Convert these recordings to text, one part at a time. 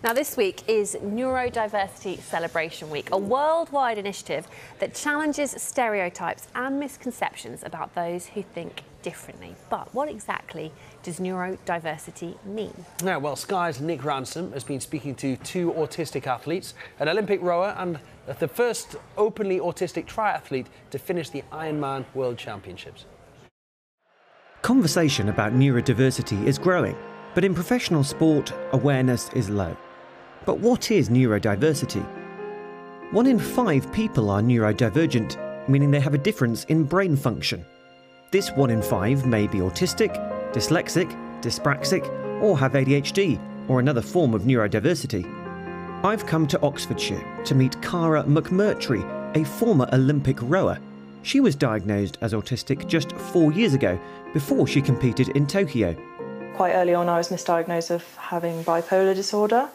Now, this week is Neurodiversity Celebration Week, a worldwide initiative that challenges stereotypes and misconceptions about those who think differently. But what exactly does neurodiversity mean? Yeah, well, Sky's Nick Ransom has been speaking to two autistic athletes, an Olympic rower and the first openly autistic triathlete to finish the Ironman World Championships. Conversation about neurodiversity is growing, but in professional sport, awareness is low. But what is neurodiversity? 1 in 5 people are neurodivergent, meaning they have a difference in brain function. This 1 in 5 may be autistic, dyslexic, dyspraxic, or have ADHD, or another form of neurodiversity. I've come to Oxfordshire to meet Cara McMurtry, a former Olympic rower. She was diagnosed as autistic just 4 years ago, before she competed in Tokyo. Quite early on I was misdiagnosed of having bipolar disorder.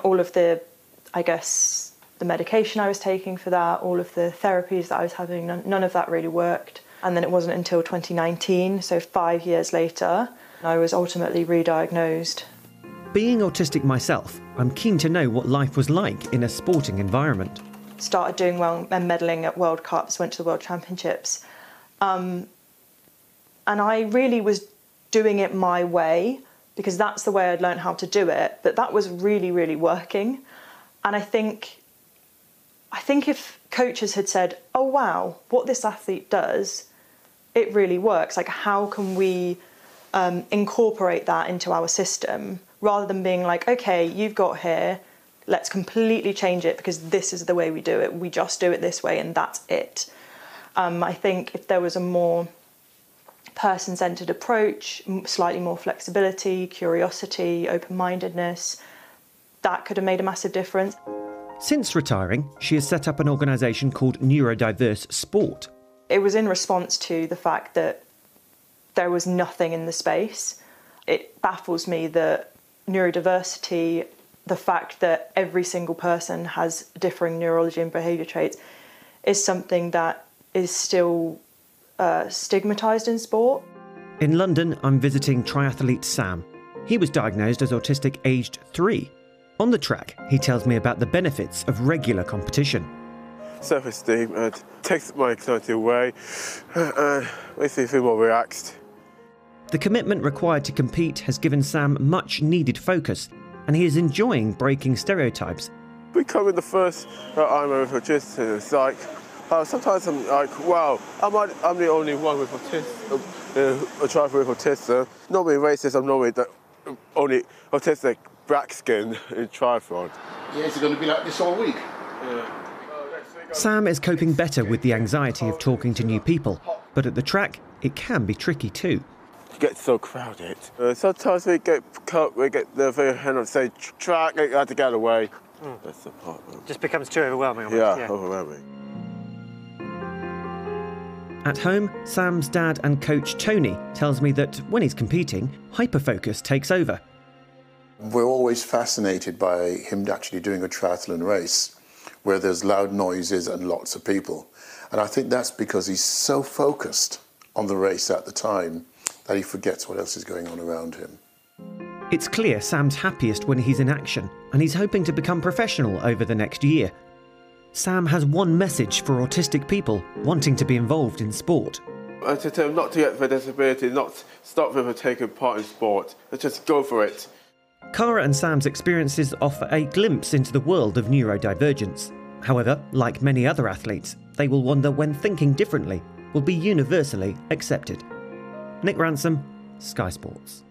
All of the medication I was taking for that, all of the therapies that I was having, none of that really worked. And then it wasn't until 2019, so 5 years later, I was ultimately re-diagnosed. Being autistic myself, I'm keen to know what life was like in a sporting environment. Started doing well and medaling at World Cups, went to the World Championships. And I really was doing it my way because that's the way I'd learned how to do it. But that was really, really working. And I think if coaches had said, oh, wow, what this athlete does, it really works. Like, how can we incorporate that into our system rather than being like, OK, you've got here, let's completely change it because this is the way we do it. We just do it this way and that's it. I think if there was a more person-centred approach, slightly more flexibility, curiosity, open-mindedness, that could have made a massive difference. Since retiring, she has set up an organisation called Neurodiverse Sport. It was in response to the fact that there was nothing in the space. It baffles me that neurodiversity, the fact that every single person has differing neurology and behaviour traits, is something that is still stigmatised in sport. In London, I'm visiting triathlete Sam. He was diagnosed as autistic aged 3. On the track, he tells me about the benefits of regular competition. Self-esteem, it takes my anxiety away, makes me feel more relaxed. The commitment required to compete has given Sam much needed focus, and he is enjoying breaking stereotypes. Becoming the first Ironman World Championship, it's like, sometimes I'm like, wow, I'm the only one with autism, a triathlete with autism. Normally in races, I'm normally the only autistic black skin in triathlon. Yeah, is it going to be like this all week? Yeah. Sam is coping better with the anxiety of talking to new people, but at the track, it can be tricky too. It gets so crowded. Sometimes we get the very hand of say track, you have to get away. That's the part. Just becomes too overwhelming. Almost. Yeah, overwhelming. At home, Sam's dad and coach Tony tells me that when he's competing, hyperfocus takes over. We're always fascinated by him actually doing a triathlon race where there's loud noises and lots of people. And I think that's because he's so focused on the race at the time that he forgets what else is going on around him. It's clear Sam's happiest when he's in action, and he's hoping to become professional over the next year. Sam has one message for autistic people wanting to be involved in sport. I tell them not to get for disability, not stop them from taking part in sport. Let's just go for it. Cara and Sam's experiences offer a glimpse into the world of neurodivergence. However, like many other athletes, they will wonder when thinking differently will be universally accepted. Nick Ransom, Sky Sports.